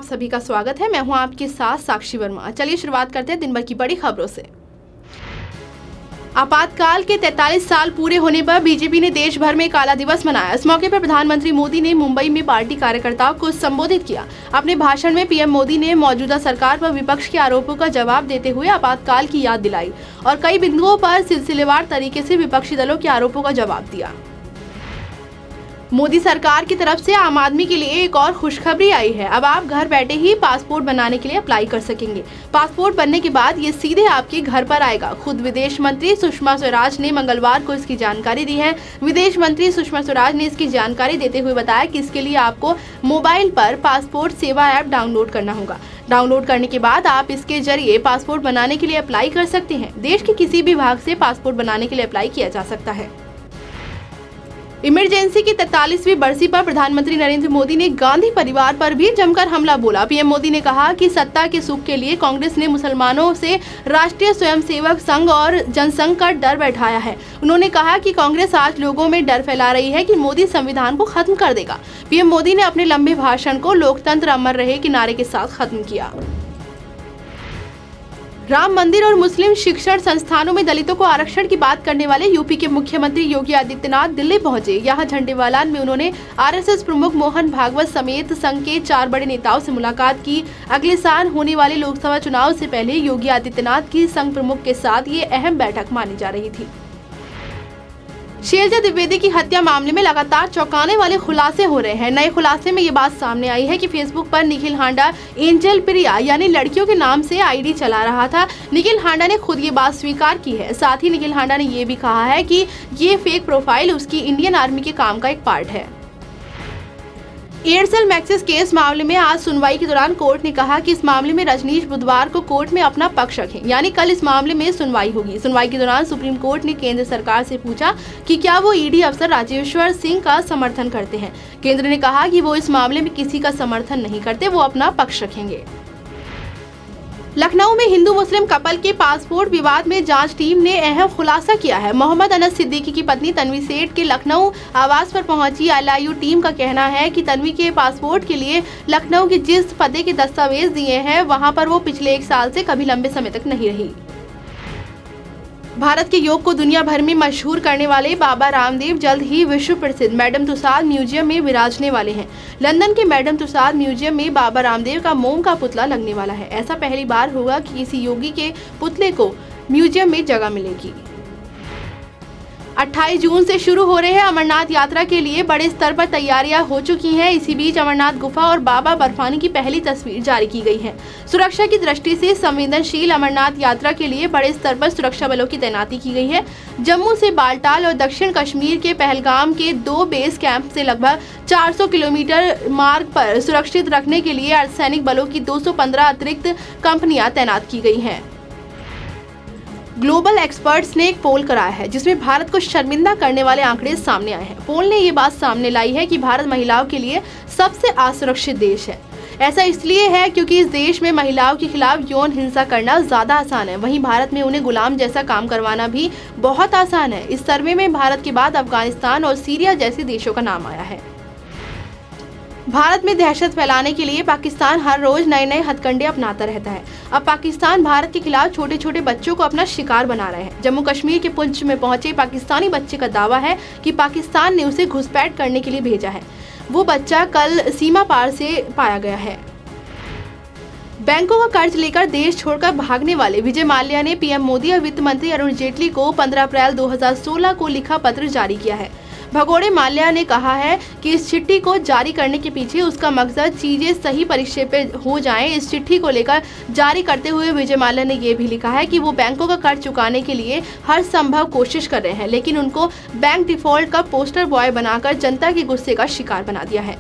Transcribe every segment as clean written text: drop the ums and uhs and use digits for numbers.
सभी का स्वागत है। मैं हूं आपके साथ साक्षी वर्मा। चलिए शुरुआत करते हैं दिन भर की बड़ी खबरों से। आपातकाल के 43 साल पूरे होने पर बीजेपी ने देश भर में काला दिवस मनाया। इस मौके पर प्रधानमंत्री मोदी ने मुंबई में पार्टी कार्यकर्ताओं को संबोधित किया। अपने भाषण में पीएम मोदी ने मौजूदा सरकार पर विपक्ष के आरोपों का जवाब देते हुए आपातकाल की याद दिलाई और कई बिंदुओं पर सिलसिलेवार तरीके से विपक्षी दलों के आरोपों का जवाब दिया। मोदी सरकार की तरफ से आम आदमी के लिए एक और खुशखबरी आई है। अब आप घर बैठे ही पासपोर्ट बनाने के लिए अप्लाई कर सकेंगे। पासपोर्ट बनने के बाद ये सीधे आपके घर पर आएगा। खुद विदेश मंत्री सुषमा स्वराज ने मंगलवार को इसकी जानकारी दी है। विदेश मंत्री सुषमा स्वराज ने इसकी जानकारी देते हुए बताया कि इसके लिए आपको मोबाइल पर पासपोर्ट सेवा ऐप डाउनलोड करना होगा। डाउनलोड करने के बाद आप इसके जरिए पासपोर्ट बनाने के लिए अप्लाई कर सकते हैं। देश के किसी भी भाग से पासपोर्ट बनाने के लिए अप्लाई किया जा सकता है। इमरजेंसी की 43वीं बरसी पर प्रधानमंत्री नरेंद्र मोदी ने गांधी परिवार पर भी जमकर हमला बोला। पीएम मोदी ने कहा कि सत्ता के सुख के लिए कांग्रेस ने मुसलमानों से राष्ट्रीय स्वयंसेवक संघ और जनसंघ का डर बैठाया है। उन्होंने कहा कि कांग्रेस आज लोगों में डर फैला रही है कि मोदी संविधान को खत्म कर देगा। पीएम मोदी ने अपने लंबे भाषण को लोकतंत्र अमर रहे के नारे के साथ खत्म किया। राम मंदिर और मुस्लिम शिक्षण संस्थानों में दलितों को आरक्षण की बात करने वाले यूपी के मुख्यमंत्री योगी आदित्यनाथ दिल्ली पहुंचे। यहां झंडेवालान में उन्होंने आरएसएस प्रमुख मोहन भागवत समेत संघ के 4 बड़े नेताओं से मुलाकात की। अगले साल होने वाले लोकसभा चुनाव से पहले योगी आदित्यनाथ की संघ प्रमुख के साथ ये अहम बैठक मानी जा रही थी। शैलजा द्विवेदी की हत्या मामले में लगातार चौंकाने वाले खुलासे हो रहे हैं। नए खुलासे में ये बात सामने आई है कि फेसबुक पर निखिल हांडा एंजल प्रिया यानी लड़कियों के नाम से आईडी चला रहा था। निखिल हांडा ने खुद ये बात स्वीकार की है। साथ ही निखिल हांडा ने ये भी कहा है कि ये फेक प्रोफाइल उसकी इंडियन आर्मी के काम का एक पार्ट है। एयरसेल मैक्सिस केस मामले में आज सुनवाई के दौरान कोर्ट ने कहा कि इस मामले में रजनीश बुधवार को कोर्ट में अपना पक्ष रखें, यानी कल इस मामले में सुनवाई होगी। सुनवाई के दौरान सुप्रीम कोर्ट ने केंद्र सरकार से पूछा कि क्या वो ईडी अफसर राजेश्वर सिंह का समर्थन करते हैं। केंद्र ने कहा कि वो इस मामले में किसी का समर्थन नहीं करते, वो अपना पक्ष रखेंगे। लखनऊ में हिंदू मुस्लिम कपल के पासपोर्ट विवाद में जांच टीम ने अहम खुलासा किया है। मोहम्मद अनस सिद्दीकी की पत्नी तन्वी सेठ के लखनऊ आवास पर पहुंची एलआईयू टीम का कहना है कि तन्वी के पासपोर्ट के लिए लखनऊ के जिस पते के दस्तावेज दिए हैं वहां पर वो पिछले 1 साल से कभी लंबे समय तक नहीं रही। भारत के योग को दुनिया भर में मशहूर करने वाले बाबा रामदेव जल्द ही विश्व प्रसिद्ध मैडम तुसाद म्यूजियम में विराजने वाले हैं। लंदन के मैडम तुसाद म्यूजियम में बाबा रामदेव का मोम का पुतला लगने वाला है। ऐसा पहली बार होगा कि किसी योगी के पुतले को म्यूजियम में जगह मिलेगी। 28 जून से शुरू हो रहे अमरनाथ यात्रा के लिए बड़े स्तर पर तैयारियां हो चुकी हैं। इसी बीच अमरनाथ गुफा और बाबा बर्फानी की पहली तस्वीर जारी की गई है। सुरक्षा की दृष्टि से संवेदनशील अमरनाथ यात्रा के लिए बड़े स्तर पर सुरक्षा बलों की तैनाती की गई है। जम्मू से बालटाल और दक्षिण कश्मीर के पहलगाम के 2 बेस कैंप से लगभग 400 किलोमीटर मार्ग पर सुरक्षित रखने के लिए अर्धसैनिक बलों की 215 अतिरिक्त कंपनियां तैनात की गई हैं। ग्लोबल एक्सपर्ट्स ने एक पोल कराया है जिसमें भारत को शर्मिंदा करने वाले आंकड़े सामने आए हैं। पोल ने ये बात सामने लाई है कि भारत महिलाओं के लिए सबसे असुरक्षित देश है। ऐसा इसलिए है क्योंकि इस देश में महिलाओं के खिलाफ यौन हिंसा करना ज्यादा आसान है। वहीं भारत में उन्हें गुलाम जैसा काम करवाना भी बहुत आसान है। इस सर्वे में भारत के बाद अफगानिस्तान और सीरिया जैसे देशों का नाम आया है। भारत में दहशत फैलाने के लिए पाकिस्तान हर रोज नए नए हथकंडे अपनाता रहता है। अब पाकिस्तान भारत के खिलाफ छोटे छोटे बच्चों को अपना शिकार बना रहे हैं। जम्मू कश्मीर के पुंछ में पहुंचे पाकिस्तानी बच्चे का दावा है कि पाकिस्तान ने उसे घुसपैठ करने के लिए भेजा है। वो बच्चा कल सीमा पार से पाया गया है। बैंकों का कर्ज लेकर देश छोड़कर भागने वाले विजय माल्या ने पीएम मोदी और वित्त मंत्री अरुण जेटली को 15 अप्रैल 2016 को लिखा पत्र जारी किया है। भगोड़े माल्या ने कहा है कि इस चिट्ठी को जारी करने के पीछे उसका मकसद चीजें सही परिक्षेपित हो जाएं। इस चिट्ठी को लेकर जारी करते हुए विजय माल्या ने यह भी लिखा है कि वो बैंकों का कर्ज चुकाने के लिए हर संभव कोशिश कर रहे हैं, लेकिन उनको बैंक डिफॉल्ट का पोस्टर बॉय बनाकर जनता के गुस्से का शिकार बना दिया है।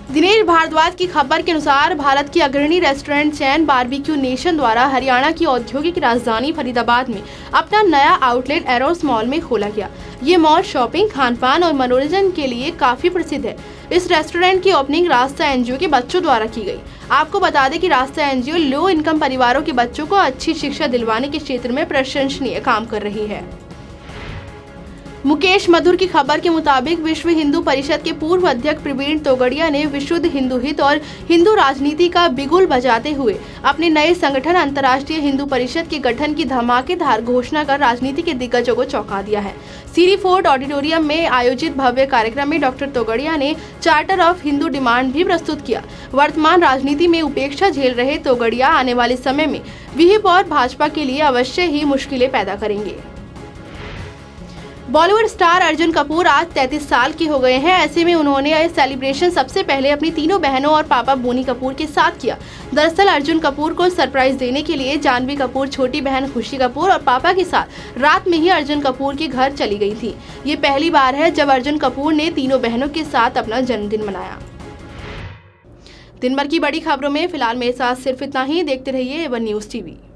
दिनेश भारद्वाज की खबर के अनुसार भारत की अग्रणी रेस्टोरेंट चैन बारबेक्यू नेशन द्वारा हरियाणा की औद्योगिक राजधानी फरीदाबाद में अपना नया आउटलेट एरोस मॉल में खोला गया। ये मॉल शॉपिंग, खानपान और मनोरंजन के लिए काफी प्रसिद्ध है। इस रेस्टोरेंट की ओपनिंग रास्ता एनजीओ के बच्चों द्वारा की गई। आपको बता दें कि रास्ता एनजीओ लो इनकम परिवारों के बच्चों को अच्छी शिक्षा दिलवाने के क्षेत्र में प्रशंसनीय काम कर रही है। मुकेश मधुर की खबर के मुताबिक विश्व हिंदू परिषद के पूर्व अध्यक्ष प्रवीण तोगड़िया ने विशुद्ध हिंदू हित और हिंदू राजनीति का बिगुल बजाते हुए अपने नए संगठन अंतर्राष्ट्रीय हिंदू परिषद के गठन की धमाकेदार घोषणा कर राजनीति के दिग्गजों को चौंका दिया है। सीरी फोर्ट ऑडिटोरियम में आयोजित भव्य कार्यक्रम में डॉक्टर तोगड़िया ने चार्टर ऑफ हिंदू डिमांड भी प्रस्तुत किया। वर्तमान राजनीति में उपेक्षा झेल रहे तोगड़िया आने वाले समय में विहिप और भाजपा के लिए अवश्य ही मुश्किलें पैदा करेंगे। बॉलीवुड स्टार अर्जुन कपूर आज 33 साल के हो गए हैं। ऐसे में उन्होंने यह सेलिब्रेशन सबसे पहले अपनी तीनों बहनों और पापा बोनी कपूर के साथ किया। दरअसल अर्जुन कपूर को सरप्राइज देने के लिए जानवी कपूर छोटी बहन खुशी कपूर और पापा के साथ रात में ही अर्जुन कपूर के घर चली गई थी। ये पहली बार है जब अर्जुन कपूर ने तीनों बहनों के साथ अपना जन्मदिन मनाया। दिन भर की बड़ी खबरों में फिलहाल मेरे साथ सिर्फ इतना ही। देखते रहिए A1 न्यूज़ TV।